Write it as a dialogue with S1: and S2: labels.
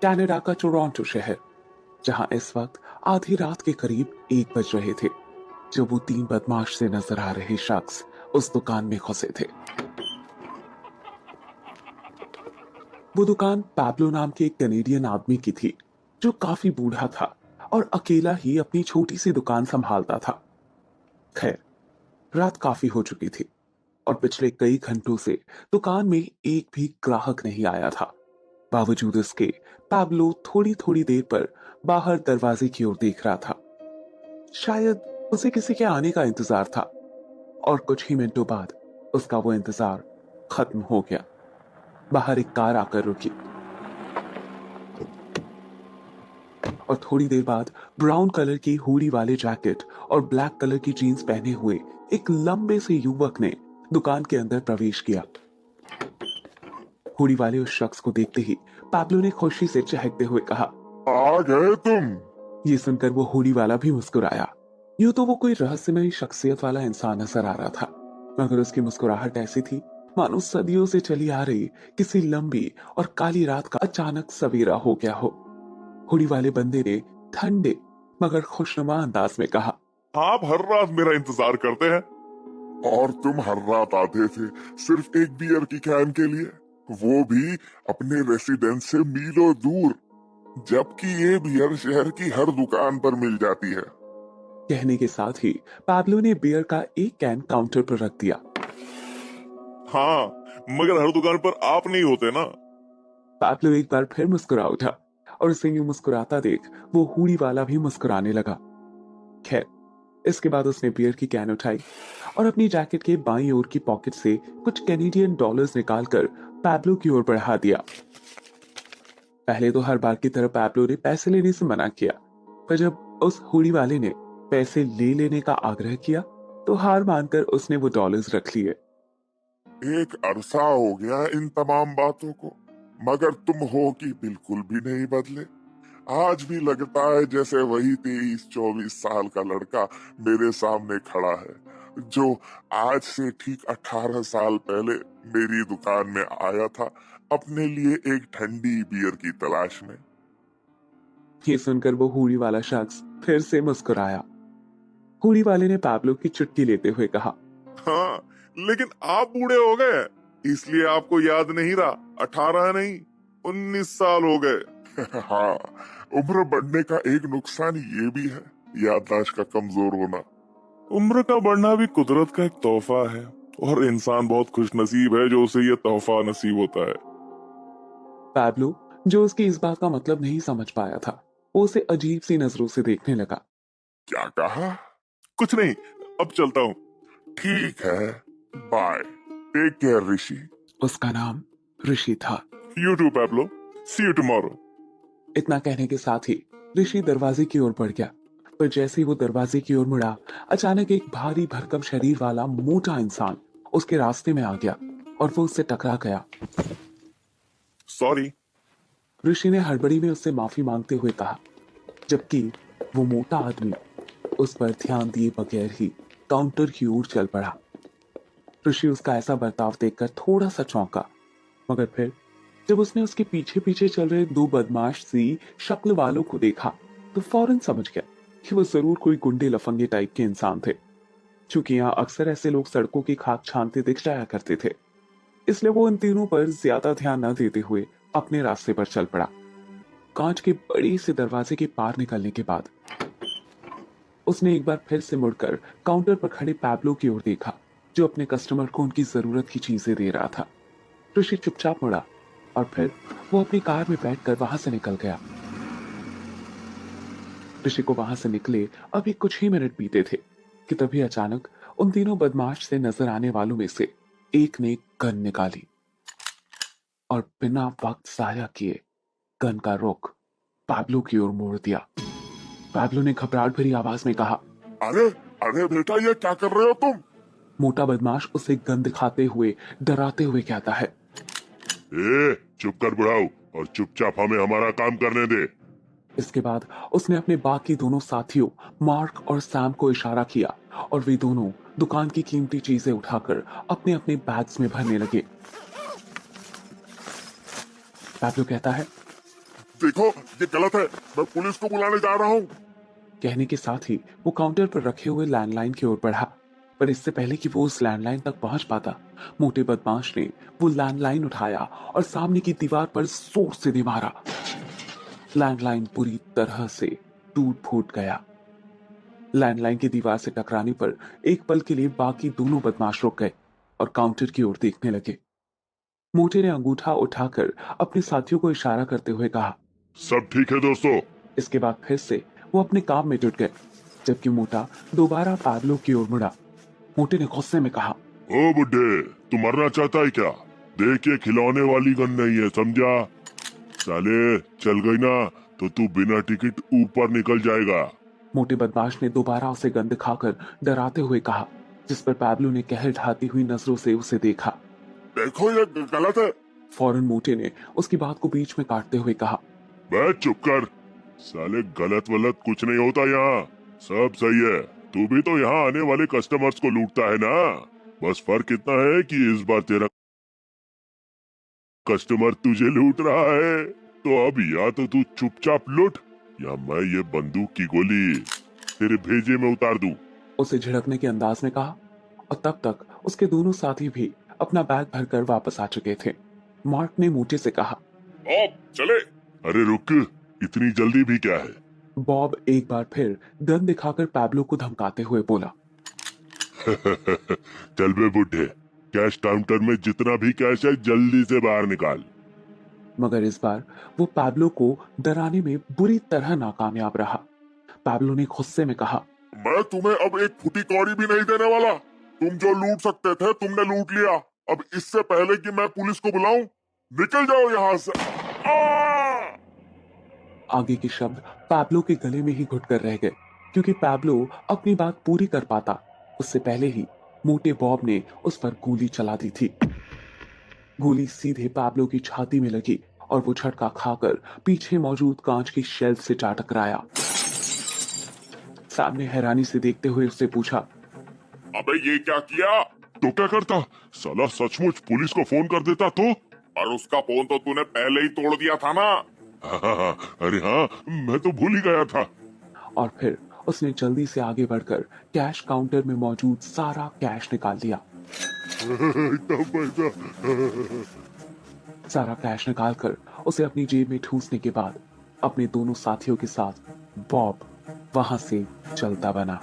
S1: Canada का Toronto शहर, जहां इस वक्त आधी रात के करीब 1 बज रहे थे, जब वो 3 बदमाश से नजर आ रहे शख्स उस दुकान में घुसे थे। वो दुकान पैब्लो नाम के एक कैनेडियन आदमी की थी, जो काफी बूढ़ा था और अकेला ही अपनी छोटी सी दुकान संभालता था। खैर, रात काफी हो चुकी थी और पिछले कई घंटों से दुकान में एक भी ग्राहक नहीं आया था। बावजूद इसके पैब्लो थोड़ी थोड़ी देर पर बाहर दरवाजे की ओर देख रहा था। शायद उसे किसी के आने का इंतजार था, और कुछ ही मिनटों बाद उसका वो इंतजार खत्म हो गया। बाहर एक कार आकर रुकी और थोड़ी देर बाद ब्राउन कलर की हुडी वाले जैकेट और ब्लैक कलर की जीन्स पहने हुए एक लंबे से युवक ने दुकान के अंदर प्रवेश किया। हुडी वाले उस शख्स को देखते ही पैब्लो ने खुशी से चहकते हुए कहा,
S2: आ गए तुम।
S1: ये सुनकर वो हुडी वाला भी मुस्कुराया। यूं तो वो कोई रहस्यमयी शख्सियत वाला इंसान नजर आ रहा था, मगर उसकी मुस्कुराहट ऐसी थी मानो सदियों से चली आ रही किसी लंबी और काली रात का अचानक सवेरा हो गया हो। हुडी वाले बंदे ने ठंडे मगर खुशनुमा अंदाज में कहा,
S2: आप हर रात मेरा इंतजार करते हैं और तुम हर रात आते थे सिर्फ एक बियर की कैन के लिए, वो भी अपने रेसिडेंस से मीलों दूर, जबकि ये बियर शहर की हर दुकान पर मिल जाती है।
S1: कहने के साथ ही पैब्लो ने बियर का एक कैन काउंटर पर रख दिया।
S2: हाँ, मगर हर दुकान पर आप नहीं होते ना।
S1: पैब्लो एक बार फिर मुस्कुरा उठा और उसे यूं मुस्कुराता देख वो हुडी वाला भी मुस्कुराने लगा। खैर, इसके बाद उसने बियर की कैन उठाई और अपनी जैकेट के बाईं ओर की पॉकेट से कुछ कैनेडियन डॉलर्स निकालकर पैब्लो की ओर बढ़ा दिया। पहले तो हर बार की तरह पैब्लो ने पैसे लेने से मना किया, पर जब उस हुडी वाले ने पैसे ले लेने का आग्रह किया तो हार मानकर उसने वो डॉलर्स रख लिए।
S2: एक अरसा हो गया इन तमाम बातों को, मगर तुम हो कि बिल्कुल भी नहीं बदले। आज भी लगता है जैसे वही 23-24 साल का लड़का मेरे सामने खड़ा है, जो आज से ठीक 18 साल पहले मेरी दुकान में आया था अपने लिए एक ठंडी बियर की तलाश में।
S1: ये सुनकर वो हुडी वाला शख्स फिर से मुस्कुराया। हुडी वाले ने पैब्लो की चुटकी लेते हुए कहा,
S2: हाँ, लेकिन आप बूढ़े हो गए, इसलिए आपको याद नहीं रहा। 18 नहीं, 19 साल हो गए। हाँ, उम्र बढ़ने का एक नुकसान ये भी है, याददाश्त का कमजोर होना। उम्र का बढ़ना भी कुदरत का एक तोहफा है, और इंसान बहुत खुशनसीब है जो उसे ये तोहफा नसीब होता है।
S1: पैब्लो, जो उसकी इस बात का मतलब नहीं समझ पाया था, वो उसे अजीब सी नजरों से देखने लगा।
S2: क्या कहा? कुछ नहीं, अब चलता हूँ। ठीक है, बाय, टेक केयर ऋषि।
S1: उसका नाम ऋषि था।
S2: You too Pablo, see you tomorrow.
S1: इतना कहने के साथ ही ऋषि दरवाजे की ओर बढ़ गया, पर जैसे ही वो दरवाजे की ओर मुड़ा, अचानक एक भारी भरकम शरीर वाला मोटा इंसान उसके रास्ते में आ गया और वो उससे टकरा गया।
S2: सॉरी।
S1: ऋषि ने हड़बड़ी में उससे माफी मांगते हुए कहा, जबकि वो मोटा आदमी उस पर ध्यान दिए बगैर ही काउंटर की ओर चल पड़ा। ऋषि उसका ऐसा बर्ताव देखकर थोड़ा सा चौंका, मगर फिर जब उसने उसके पीछे पीछे चल रहे 2 बदमाश सी शक्ल वालों को देखा तो फौरन समझ गया कि वो जरूर कोई गुंडे लफंगे टाइप के इंसान थे। चूंकि यहाँ अक्सर ऐसे लोग सड़कों की खाक छानते दिख जाया करते थे, इसलिए वो इन तीनों पर ज्यादा ध्यान न देते हुए अपने रास्ते पर चल पड़ा। कांच के बड़ी से दरवाजे के पार निकलने के बाद उसने एक बार फिर से मुड़कर काउंटर पर खड़े पैब्लो की ओर देखा, जो अपने कस्टमर को उनकी जरूरत की चीजें दे रहा था। ऋषि चुपचाप मुड़ा और फिर वो अपनी कार में बैठकर वहां से निकल गया। ऋषि को वहां से निकले अभी कुछ ही मिनट बीते थे कि तभी अचानक उन तीनों बदमाश से नजर आने वालों में से एक ने गन निकाली और बिना वक्त जाया किए गन का रुख पैब्लो की ओर मोड़ दिया। पैब्लो ने घबराहट भरी आवाज में कहा,
S2: अरे अरे बेटा, ये क्या कर रहे हो तुम?
S1: मोटा बदमाश उसे गन दिखाते हुए डराते हुए कहता है,
S2: चुप कर बुढ़ाऊ, और चुपचाप हमें हमारा काम करने दे।
S1: इसके बाद उसने अपने बाकी दोनों साथियों मार्क और सैम को इशारा किया और वे दोनों दुकान की कीमती चीजें उठाकर अपने अपने बैग्स में भरने लगे। पैब्लो कहता है,
S2: देखो ये गलत है, मैं पुलिस को बुलाने जा रहा हूँ।
S1: कहने के साथ ही वो काउंटर पर रखे हुए लैंडलाइन की ओर बढ़ा, पर इससे पहले कि वो उस लैंडलाइन तक पहुंच पाता, मोटे बदमाश ने वो लैंडलाइन उठाया और सामने की दीवार पर जोर से दे मारा। लैंडलाइन पूरी तरह से टूट फूट गया। लैंडलाइन की दीवार से टकराने पर एक पल के लिए बाकी दोनों बदमाश रुक गए और काउंटर की ओर देखने लगे। मोटे ने अंगूठा उठाकर अपने साथियों को इशारा करते हुए कहा,
S2: सब ठीक है दोस्तों।
S1: इसके बाद फिर से वो अपने काम में जुट गए, जबकि मोटा दोबारा पैब्लो की ओर मुड़ा। मोटे ने गुस्से में कहा,
S2: ओ बुड्ढे, तू मरना चाहता है क्या? देख ये खिलौने वाली गन नहीं है, समझा? साले चल गई ना तो तू बिना टिकट ऊपर निकल जाएगा।
S1: मोटे बदमाश ने दोबारा उसे गन दिखाकर डराते हुए कहा, जिस पर पैब्लो ने कहर ढाती हुई नजरों से उसे देखा।
S2: देखो ये गलत है।
S1: फौरन मोटे ने उसकी बात को बीच में काटते हुए कहा,
S2: मैं चुप कर। साले गलत वलत कुछ नहीं होता यहाँ, सब सही है। तू भी तो यहाँ आने वाले कस्टमर्स को लूटता है ना। बस फर्क इतना है कि इस बार तेरा कस्टमर तुझे लूट रहा है। तो अब या तो तू चुपचाप लूट या मैं ये बंदूक की गोली तेरे भेजे में उतार दूं।
S1: उसे झिड़कने के अंदाज में कहा, और तब तक उसके दोनों साथी भी अपना बैग भरकर वापस आ चुके थे। मार्क ने मोटे से कहा,
S2: अब चले। अरे रुक, इतनी जल्दी भी क्या है?
S1: बॉब एक बार फिर गन दिखाकर पैब्लो को धमकाते हुए बोला।
S2: चल बे बुड्ढे, कैश काउंटर में जितना भी कैश है जल्दी से बाहर निकाल।
S1: मगर इस बार वो पैब्लो को डराने में बुरी तरह नाकामयाब रहा। पैब्लो ने गुस्से में कहा,
S2: मैं तुम्हें अब एक फुटी कौड़ी भी नहीं देने वाला। तुम जो लूट सकते थे तुमने लूट लिया। अब इससे पहले कि मैं पुलिस को बुलाऊं, निकल जाओ यहाँ से।
S1: आगे के शब्द पैब्लो के गले में ही घुटकर रह गए, क्योंकि पैब्लो अपनी बात पूरी कर पाता उससे पहले ही मोटे बॉब ने उस पर गोली चला दी थी। गोली सीधे पैब्लो की छाती में लगी और वो झटका खाकर पीछे मौजूद कांच की शेल्फ से जा टकराया। सामने हैरानी से देखते हुए उससे पूछा,
S2: अबे ये क्या किया? तो क्या करता? साला सचमुच पुलिस को फोन कर देता तो? और उसका फोन तो तूने पहले ही तोड़ दिया था ना। अरे हाँ, मैं तो भूल ही गया था।
S1: और फिर उसने जल्दी से आगे बढ़कर कैश काउंटर में मौजूद सारा कैश निकाल लिया।
S2: इतना पैसा।
S1: सारा कैश निकालकर उसे अपनी जेब में ठूसने के बाद अपने दोनों साथियों के साथ बॉब वहां से चलता बना।